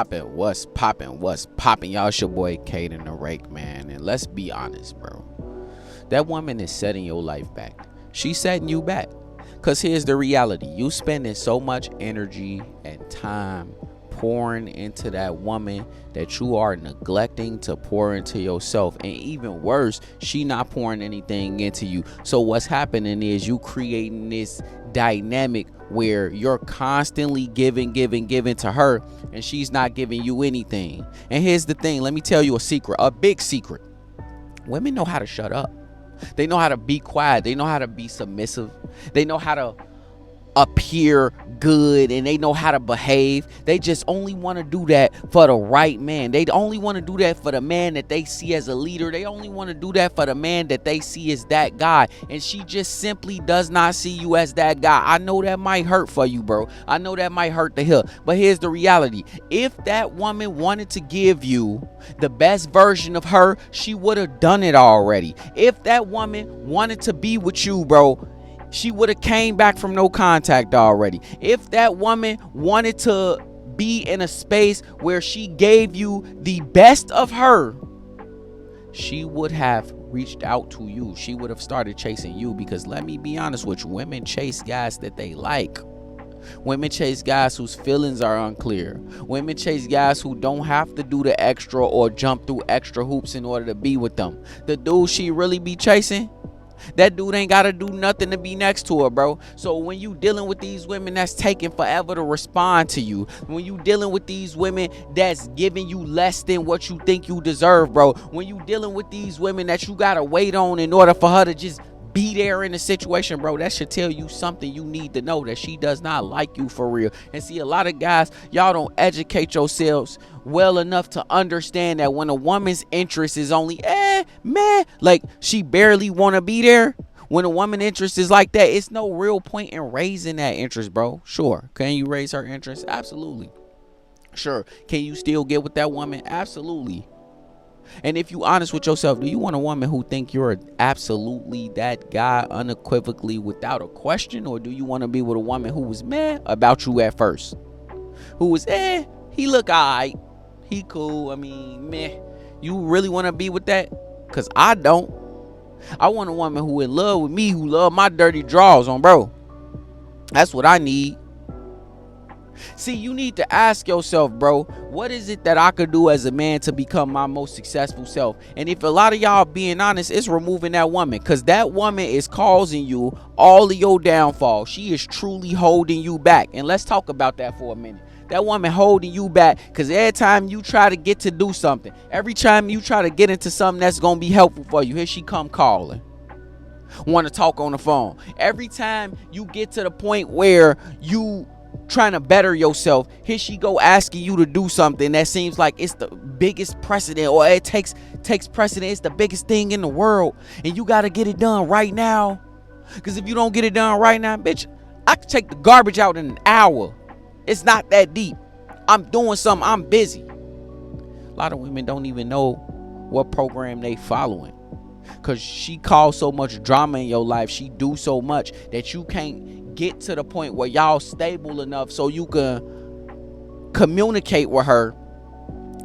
poppin'? What's poppin'? What's poppin'? Y'all, it's your boy Caden the Rake, man. And let's be honest, bro. That woman is setting your life back. She's setting you back. Because here's the reality. You spending so much energy and time pouring into that woman that you are neglecting to pour into yourself. And even worse, she not pouring anything into you. So what's happening is you creating this dynamic where you're constantly giving to her, and she's not giving you anything. And here's the thing. Let me tell you a secret, a big secret. Women know how to shut up. They know how to be quiet. They know how to be submissive. They know how to appear good, and they know how to behave. They just only want to do that for the right man. They only want to do that for the man that they see as a leader. They only want to do that for the man that they see as that guy. And she just simply does not see you as that guy. I know that might hurt for you, bro. I know that might hurt to hear. But here's the reality. If that woman wanted to give you the best version of her, she would have done it already. If that woman wanted to be with you, bro, she would have came back from no contact already. If that woman wanted to be in a space where she gave you the best of her, she would have reached out to you. She would have started chasing you, because let me be honest with you, women chase guys that they like. Women chase guys whose feelings are unclear. Women chase guys who don't have to do the extra or jump through extra hoops in order to be with them. The dude she really be chasing, that dude ain't gotta do nothing to be next to her, bro. So when you dealing with these women that's taking forever to respond to you, when you dealing with these women that's giving you less than what you think you deserve, bro, when you dealing with these women that you gotta wait on in order for her to just be there in the situation, bro, that should tell you something you need to know, that she does not like you for real. And see, a lot of guys, y'all don't educate yourselves well enough to understand that when a woman's interest is only man, like she barely want to be there. When a woman interest is like that, it's no real point in raising that interest, bro. Sure, can you raise her interest? Absolutely. Sure, can you still get with that woman? Absolutely. And if you honest with yourself, do you want a woman who think you're absolutely that guy unequivocally without a question? Or do you want to be with a woman who was meh about you at first? Who was, he look alright, he cool, I mean, meh. You really want to be with that? Because I don't. I want a woman who in love with me, who love my dirty draws on, bro. That's what I need. See, you need to ask yourself, bro, what is it that I could do as a man to become my most successful self? And if a lot of y'all being honest, it's removing that woman, because that woman is causing you all of your downfall. She is truly holding you back. And let's talk about that for a minute. That woman holding you back, because every time you try to get to do something, every time you try to get into something that's going to be helpful for you, here she come calling. Want to talk on the phone. Every time you get to the point where you trying to better yourself, here she go asking you to do something that seems like it's the biggest precedent, or it takes precedent, it's the biggest thing in the world, and you got to get it done right now. Because if you don't get it done right now, bitch, I could take the garbage out in an hour. It's not that deep. I'm doing something, I'm busy. A lot of women don't even know what program they following, because she caused so much drama in your life, she do so much that you can't get to the point where y'all stable enough so you can communicate with her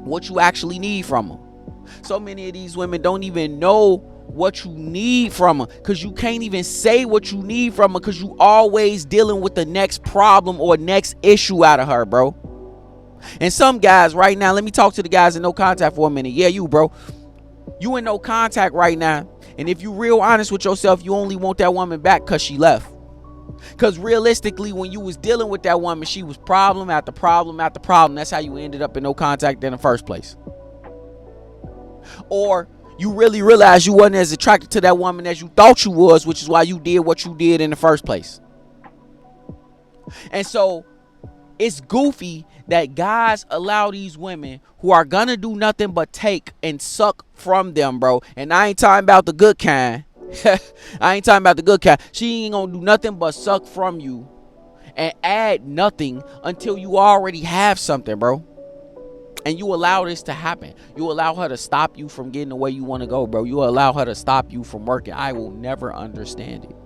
what you actually need from her. So many of these women don't even know what you need from her, because you can't even say what you need from her, because you always dealing with the next problem or next issue out of her, bro. And some guys right now, let me talk to the guys in no contact for a minute. Yeah, you, bro, you in no contact right now, and if you real honest with yourself, you only want that woman back because she left. Because realistically, when you was dealing with that woman, she was problem after problem after problem. That's how you ended up in no contact in the first place. Or you really realized you wasn't as attracted to that woman as you thought you was, which is why you did what you did in the first place. And so it's goofy that guys allow these women who are gonna do nothing but take and suck from them, bro. And I ain't talking about the good kind. I ain't talking about the good kind. She ain't gonna do nothing but suck from you and add nothing until you already have something, bro. And you allow this to happen. You allow her to stop you from getting the way you want to go, bro. You allow her to stop you from working. I will never understand it.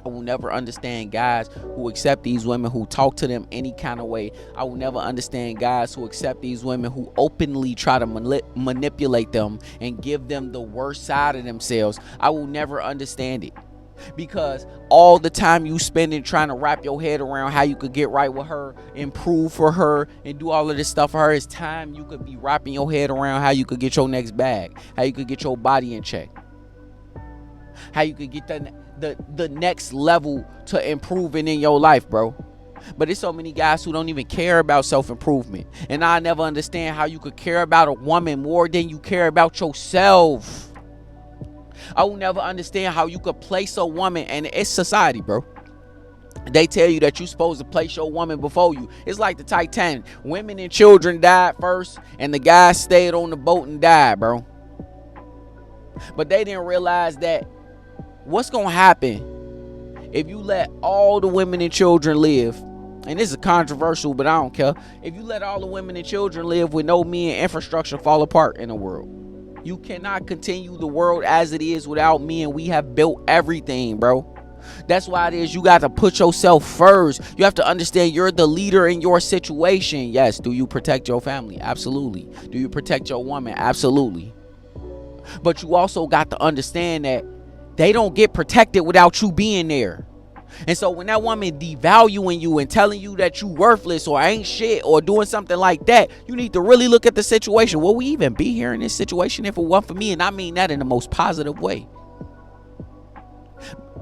I will never understand guys who accept these women who talk to them any kind of way. I will never understand guys who accept these women who openly try to manipulate them and give them the worst side of themselves. I will never understand it. Because all the time you spending trying to wrap your head around how you could get right with her, improve for her, and do all of this stuff for her, it's time you could be wrapping your head around how you could get your next bag, how you could get your body in check, how you could get the next level to improving in your life, bro. But there's so many guys who don't even care about self-improvement. And I never understand how you could care about a woman more than you care about yourself. I will never understand how you could place a woman, and it's society, bro. They tell you that you're supposed to place your woman before you. It's like the Titanic. Women and children died first, and the guy stayed on the boat and died, bro. But they didn't realize that what's going to happen if you let all the women and children live, and this is controversial, but I don't care. If you let all the women and children live with no men, infrastructure fall apart in the world. You cannot continue the world as it is without me, and we have built everything, bro. That's why it is you got to put yourself first. You have to understand you're the leader in your situation. Yes, do you protect your family? Absolutely. Do you protect your woman? Absolutely. But you also got to understand that they don't get protected without you being there. And so when that woman devaluing you and telling you that you worthless or ain't shit or doing something like that, you need to really look at the situation. Will we even be here in this situation if it weren't for me? And I mean that in the most positive way.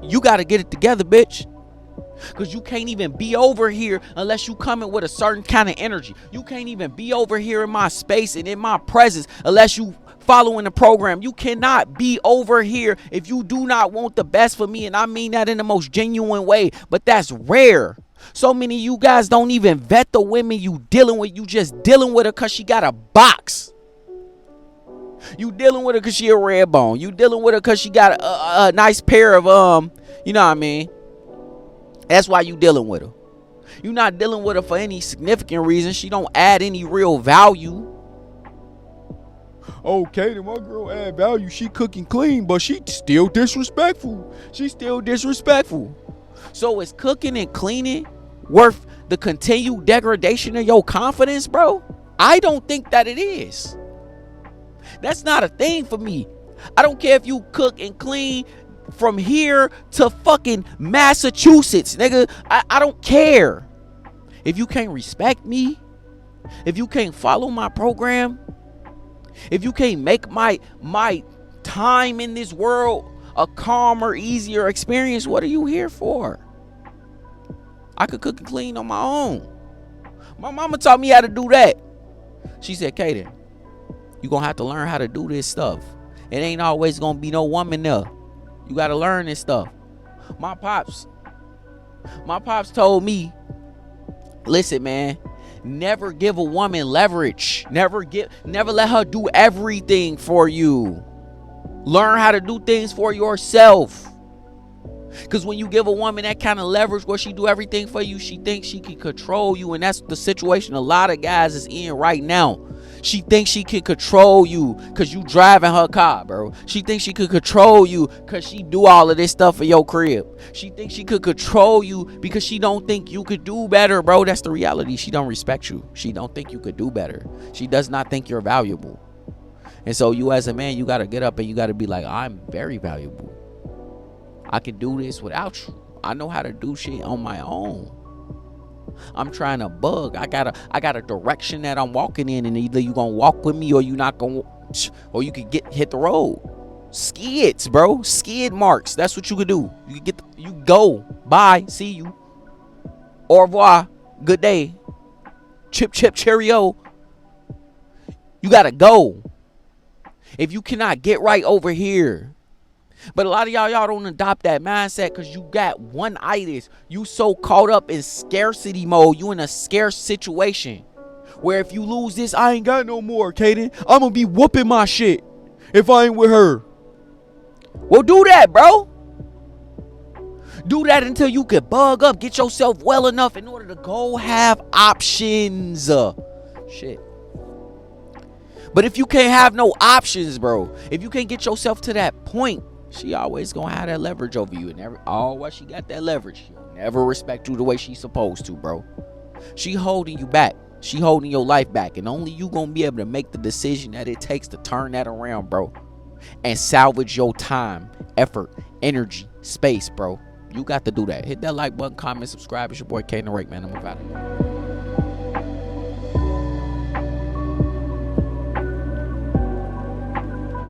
You got to get it together, bitch. Because you can't even be over here unless you come in with a certain kind of energy. You can't even be over here in my space and in my presence unless you following the program. You cannot be over here if you do not want the best for me. And I mean that in the most genuine way. But that's rare. So many of you guys don't even vet the women you dealing with. You just dealing with her because she got a box. You dealing with her because she a red bone. You dealing with her because she got a nice pair of you know what I mean. That's why you dealing with her. You're not dealing with her for any significant reason. She don't add any real value. Okay, then my girl add value. She cooking clean, but she still disrespectful. She's still disrespectful. So is cooking and cleaning worth the continued degradation of your confidence, bro? I don't think that it is. That's not a thing for me. I don't care if you cook and clean from here to fucking Massachusetts, nigga. I don't care. If you can't respect me, if you can't follow my program, if you can't make my time in this world a calmer, easier experience, what are you here for? I could cook and clean on my own. My mama taught me how to do that. She said, Kaden, you gonna have to learn how to do this stuff. It ain't always gonna be no woman there. You gotta learn this stuff. My pops told me, listen, man, never give a woman leverage. Never let her do everything for you. Learn how to do things for yourself. Because when you give a woman that kind of leverage where she do everything for you, she thinks she can control you. And that's the situation a lot of guys is in right now. She thinks she can control you because you driving her car, bro. She thinks she could control you because she do all of this stuff for your crib. She thinks she could control you because she don't think you could do better, bro. That's the reality. She don't respect you. She don't think you could do better. She does not think you're valuable. And so you as a man, you got to get up and you got to be like, I'm very valuable. I can do this without you. I know how to do shit on my own. I'm trying to bug. I got a direction that I'm walking in, and either you gonna walk with me or you not gonna, or you could hit the road. Skids, bro. Skid marks. That's what you could do. You go. Bye. See you. Au revoir. Good day. Chip cheerio. You gotta go. If you cannot get right over here. But a lot of y'all don't adopt that mindset because you got one-itis. You so caught up in scarcity mode. You in a scarce situation where if you lose this, I ain't got no more, Kaden. I'm going to be whooping my shit if I ain't with her. Well, do that, bro. Do that until you can bug up. Get yourself well enough in order to go have options. Shit. But if you can't have no options, bro, if you can't get yourself to that point, she always gonna have that leverage over you. And what she got that leverage, she'll never respect you the way she's supposed to, bro. She holding you back. She holding your life back. And only you gonna be able to make the decision that it takes to turn that around, bro. And salvage your time, effort, energy, space, bro. You got to do that. Hit that like button, comment, subscribe. It's your boy K the Rake, man. I'm about it.